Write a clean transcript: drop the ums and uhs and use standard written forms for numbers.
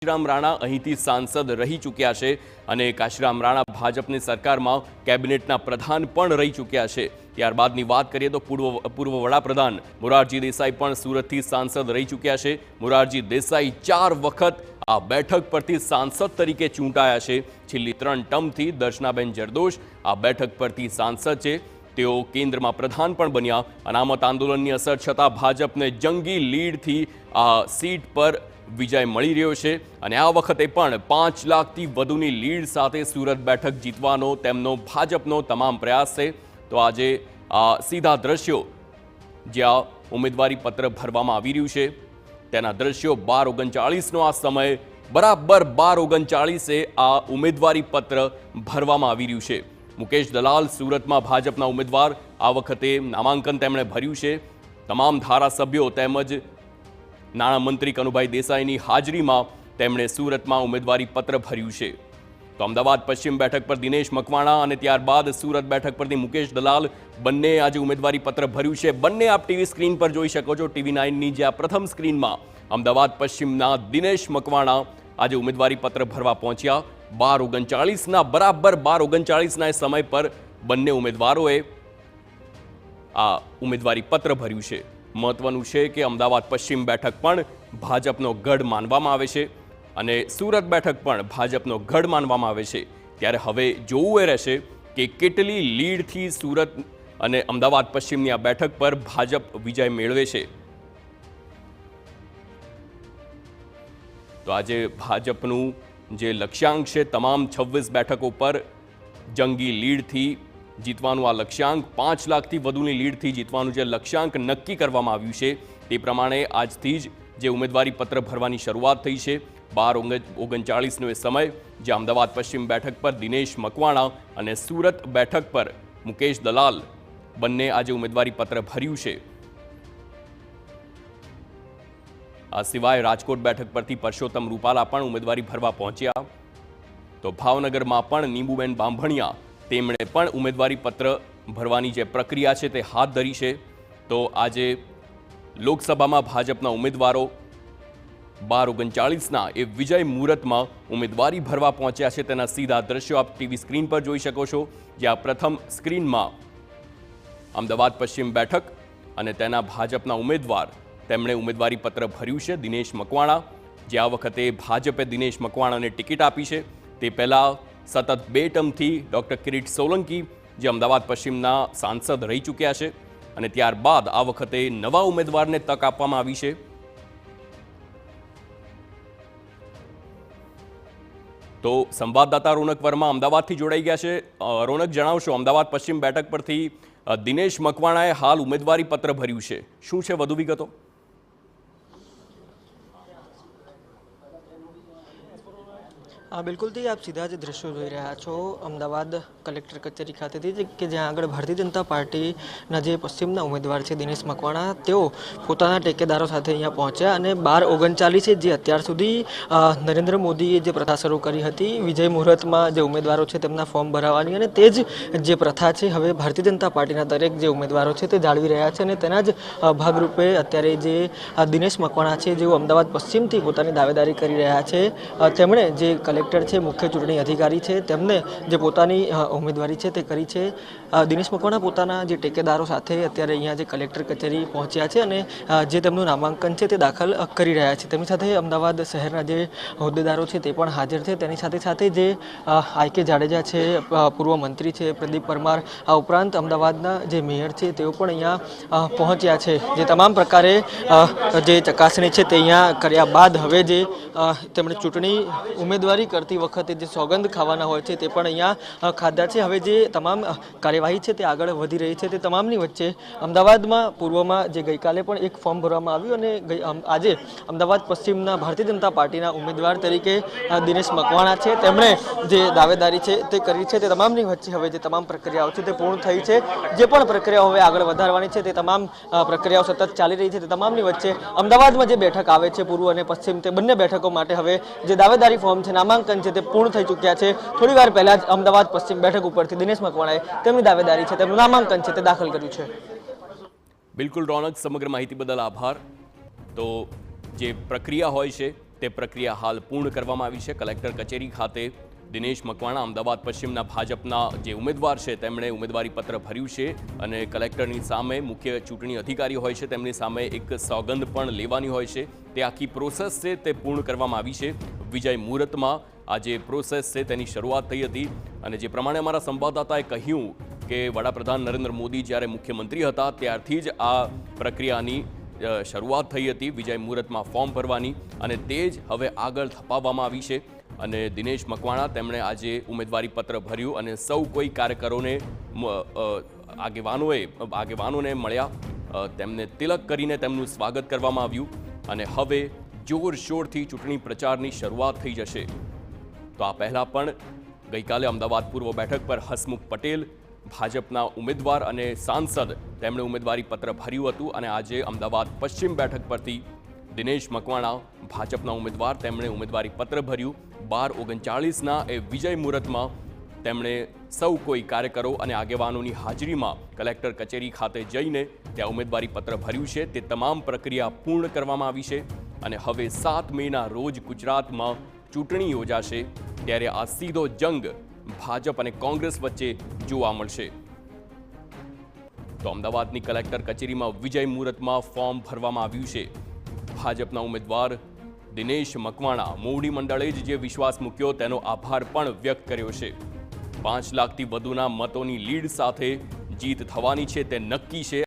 કાશીરામ રાણા અહીંથી સાંસદ રહી ચૂક્યા છે અને કાશીરામ રાણા ભાજપની સરકારમાં કેબિનેટના પ્રધાન પણ રહી ચૂક્યા છે। ત્યારબાદની વાત કરીએ તો પૂર્વ વડાપ્રધાન મોરારજી દેસાઈ પણ સુરતથી સાંસદ રહી ચૂક્યા છે। મોરારજી દેસાઈ 4 વખત આ બેઠક પરથી સાંસદ તરીકે ચૂંટાયા છે। છેલ્લી 3 ટર્મથી દર્શનાબેન જરદોશ આ બેઠક પરથી સાંસદ છે। તેઓ કેન્દ્રમાં પ્રધાન પણ બન્યા। અનામત આંદોલનની અસર છતાં ભાજપને જંગી લીડથી આ સીટ પર વિજય મળી રહ્યો છે અને આ વખતે પણ 5 લાખથી વધુની લીડ સાથે સુરત બેઠક જીતવાનો તેમનો ભાજપનો તમામ પ્રયાસ છે। તો આજે સીધા દ્રશ્યો જ્યાં ઉમેદવારી પત્ર ભરવામાં આવી રહ્યું છે તેના દ્રશ્યો 12:39નો આ સમય બરાબર 12:39 આ ઉમેદવારી પત્ર ભરવામાં આવી રહ્યું છે। મુકેશ દલાલ સુરતમાં ભાજપના ઉમેદવાર આ વખતે નામાંકન તેમણે ભર્યું છે। તમામ ધારાસભ્યો તેમજ નાણામંત્રી કનુભાઈ દેસાઈની હાજરીમાં તેમણે સુરતમાં ઉમેદવારી પત્ર ભર્યું છે। તો અમદાવાદ પશ્ચિમ બેઠક પર દિનેશ મકવાણા અને ત્યારબાદ સુરત બેઠક પરથી મુકેશ દલાલ બંને આજે ઉમેદવારી પત્ર ભર્યું છે। બંને આપ ટીવી સ્ક્રીન પર જોઈ શકો છો। ટીવી 9ની જે આ પ્રથમ સ્ક્રીનમાં અમદાવાદ પશ્ચિમના દિનેશ મકવાણા આજે ઉમેદવારી પત્ર ભરવા પહોંચ્યા। 12:39ના બરાબર 12:39ના સમય પર બંને ઉમેદવારોએ આ ઉમેદવારી પત્ર ભર્યું છે। મહત્વનું છે કે અમદાવાદ પશ્ચિમ બેઠક પણ ભાજપનો ગઢ માનવામાં આવે છે અને સુરત બેઠક પણ ભાજપનો ગઢ માનવામાં આવે છે। ત્યારે હવે જોવું એ રહેશે કે કેટલી લીડથી સુરત અને અમદાવાદ પશ્ચિમની આ બેઠક પર ભાજપ વિજય મેળવે છે। તો આજે ભાજપનું જે લક્ષ્યાંક છે તમામ 26 બેઠકો પર જંગી લીડથી જીતવાનું આ લક્ષ્યાંક 5 લાખથી વધુની લીડથી જીતવાનું જે લક્ષ્યાંક નક્કી કરવામાં આવ્યું છે તે પ્રમાણે આજથી જ જે ઉમેદવારી પત્ર ભરવાની શરૂઆત થઈ છે। 12:39નો સમય જે અમદાવાદ પશ્ચિમ બેઠક પર દિનેશ મકવાણા અને સુરત બેઠક પર મુકેશ દલાલ બંને આજે ઉમેદવારી પત્ર ભર્યું છે। આ સિવાય રાજકોટ બેઠક પરથી પરસોત્તમ રૂપાલા પણ ઉમેદવારી ભરવા પહોંચ્યા। તો ભાવનગરમાં પણ નીંબુબેન બાંભણિયા તેમણે પણ ઉમેદવારી પત્ર ભરવાની જે પ્રક્રિયા છે તે હાથ ધરી છે। તો આજે લોકસભામાં ભાજપના ઉમેદવારો 12:39ના એ વિજય મુહૂર્તમાં ઉમેદવારી ભરવા પહોંચ્યા છે। તેના સીધા દ્રશ્યો આપ ટીવી સ્ક્રીન પર જોઈ શકો છો। જ્યાં પ્રથમ સ્ક્રીનમાં અમદાવાદ પશ્ચિમ બેઠક અને તેના ભાજપના ઉમેદવાર તેમણે ઉમેદવારી પત્ર ભર્યું છે દિનેશ મકવાણા। જે આ વખતે ભાજપે દિનેશ મકવાણાને ટિકિટ આપી છે। તે પહેલાં સતત 2 ટર્મથી ડૉક્ટર કિરીટ સોલંકી જે અમદાવાદ પશ્ચિમના સાંસદ રહી ચૂક્યા છે અને ત્યારબાદ આ વખતે નવા ઉમેદવારને તક આપવામાં આવી છે। તો સંવાદદાતા રોનક વર્મા અમદાવાદથી જોડાઈ ગયા છે। રોનક, જણાવશો, અમદાવાદ પશ્ચિમ બેઠક પરથી દિનેશ મકવાણાએ હાલ ઉમેદવારી પત્ર ભર્યું છે, શું છે વધુ વિગતો? બિલકુલથી આપ સીધા જ દ્રશ્યો જોઈ રહ્યા છો અમદાવાદ કલેક્ટર કચેરી ખાતેથી કે જ્યાં આગળ ભારતીય જનતા પાર્ટીના જે પશ્ચિમના ઉમેદવાર છે દિનેશ મકવાણા તેઓ પોતાના ટેકેદારો સાથે અહીંયા પહોંચ્યા અને 12:39 જે અત્યાર સુધી નરેન્દ્ર મોદીએ જે પ્રથા શરૂ કરી હતી વિજય મુહૂર્તમાં જે ઉમેદવારો છે તેમના ફોર્મ ભરાવવાની અને તે જ જે પ્રથા છે હવે ભારતીય જનતા પાર્ટીના દરેક જે ઉમેદવારો છે તે જાળવી રહ્યા છે અને તેના જ ભાગરૂપે અત્યારે જે દિનેશ મકવાણા છે જેઓ અમદાવાદ પશ્ચિમથી પોતાની દાવેદારી કરી રહ્યા છે તેમણે જે કલેક્ટર છે મુખ્ય ચૂંટણી અધિકારી છે તેમને જે પોતાની ઉમેદવારી છે તે કરી છે। દિનેશ મકવાણા પોતાના જે ટેકેદારો સાથે અત્યારે અહીંયા જે કલેક્ટર કચેરી પહોંચ્યા છે અને જે તેમનું નામાંકન છે તે દાખલ કરી રહ્યા છે। તેમની સાથે અમદાવાદ શહેરના જે હોદ્દેદારો છે તે પણ હાજર છે। તેની સાથે સાથે જે આઈ.કે. જાડેજા છે, પૂર્વ મંત્રી છે પ્રદીપ પરમાર, આ ઉપરાંત અમદાવાદના જે મેયર છે તેઓ પણ અહીંયા પહોંચ્યા છે। જે તમામ પ્રકારે જે ચકાસણી છે તે અહીંયા કર્યા બાદ હવે જે તેમણે ચૂંટણી ઉમેદવારી કરતી વખતે જે સોગંદ ખાવાના હોય છે તે પણ અહીંયા ખાધા છે। હવે જે તમામ કાર્યવાહી છે તે આગળ વધી રહી છે તે તમામની વચ્ચે અમદાવાદમાં પૂર્વમાં જે ગઈકાલે પણ એક ફોર્મ ભરવામાં આવ્યું અને આજે અમદાવાદ પશ્ચિમના ભારતીય જનતા પાર્ટીના ઉમેદવાર તરીકે દિનેશ મકવાણા છે તેમણે જે દાવેદારી છે તે કરી છે। તે તમામની વચ્ચે હવે જે તમામ પ્રક્રિયાઓ છે તે પૂર્ણ થઈ છે। જે પણ પ્રક્રિયાઓ હવે આગળ વધારવાની છે તે તમામ પ્રક્રિયાઓ સતત ચાલી રહી છે। તે તમામની વચ્ચે અમદાવાદમાં જે બેઠક આવે છે પૂર્વ અને પશ્ચિમ તે બંને બેઠકો માટે હવે જે દાવેદારી ફોર્મ છે, નામાંકન છે તે પૂર્ણ થઈ ચૂક્યા છે। થોડી વાર પહેલા જ અમદાવાદ પશ્ચિમ બેઠક ઉપરથી દિનેશ મકવાણાએ તેમની દાવેદારી છે, તેમનું નામાંકન છે તે દાખલ કર્યું છે। બિલકુલ રોનક, સમગ્ર માહિતી બદલ આભાર। તો જે પ્રક્રિયા હોય છે તે પ્રક્રિયા હાલ પૂર્ણ કરવામાં આવી છે. કલેક્ટર કચેરી ખાતે દિનેશ મકવાણા અમદાવાદ પશ્ચિમના ભાજપના જે ઉમેદવાર છે તેમણે ઉમેદવારી પત્ર ભર્યું છે અને કલેક્ટરની સામે મુખ્ય ચૂંટણી અધિકારી હોય છે તેમની સામે એક સોગંદ પણ લેવાની હોય છે. તે આખી પ્રોસેસ છે તે પૂર્ણ કરવામાં આવી છે. વિજય મુહૂર્તમાં આ જે પ્રોસેસ છે તેની શરૂઆત થઈ હતી અને જે પ્રમાણે અમારા સંવાદદાતાએ કહ્યું કે વડાપ્રધાન નરેન્દ્ર મોદી જ્યારે મુખ્યમંત્રી હતા ત્યારથી જ આ પ્રક્રિયાની શરૂઆત થઈ હતી વિજય મુહૂર્તમાં ફોર્મ ભરવાની અને તે જ હવે આગળ ધપાવવામાં આવી છે. અને દિનેશ મકવાણા તેમણે આજે ઉમેદવારી પત્ર ભર્યું અને સૌ કોઈ કાર્યકરોને આગેવાનોને મળ્યા, તેમને તિલક કરીને તેમનું સ્વાગત કરવામાં આવ્યું અને હવે જોરશોરથી ચૂંટણી પ્રચારની શરૂઆત થઈ જશે. તો આ પહેલાં પણ ગઈકાલે અમદાવાદ પૂર્વ બેઠક પર હસમુખ પટેલ ભાજપના ઉમેદવાર અને સાંસદ તેમણે ઉમેદવારી પત્ર ભર્યું હતું અને આજે અમદાવાદ પશ્ચિમ બેઠક પરથી દિનેશ મકવાણા ભાજપના ઉમેદવાર તેમણે ઉમેદવારી પત્ર ભર્યું. 12:39ના એ વિજય મુહૂર્તમાં તેમણે સૌ કોઈ કાર્યકરો અને આગેવાનોની હાજરીમાં કલેક્ટર કચેરી ખાતે જઈને ત્યાં ઉમેદવારી પત્ર ભર્યું છે. તે તમામ પ્રક્રિયા પૂર્ણ કરવામાં આવી છે અને હવે 7 મેના રોજ ગુજરાતમાં ચૂંટણી યોજાશે ત્યારે આ સીધો જંગ ભાજપ અને કોંગ્રેસ વચ્ચે જોવા મળશે. તો અમદાવાદની કલેક્ટર કચેરીમાં વિજય મુહૂર્તમાં ફોર્મ ભરવામાં આવ્યું છે. ભાજપના ઉમેદવાર દિનેશ મકવાણા મોવડી મંડળે જે વિશ્વાસ મૂક્યો તેનો આભાર પણ વ્યક્ત કર્યો છે. 5 લાખથી વધુના મતોની લીડ સાથે જીત થવાની છે તે નક્કી છે.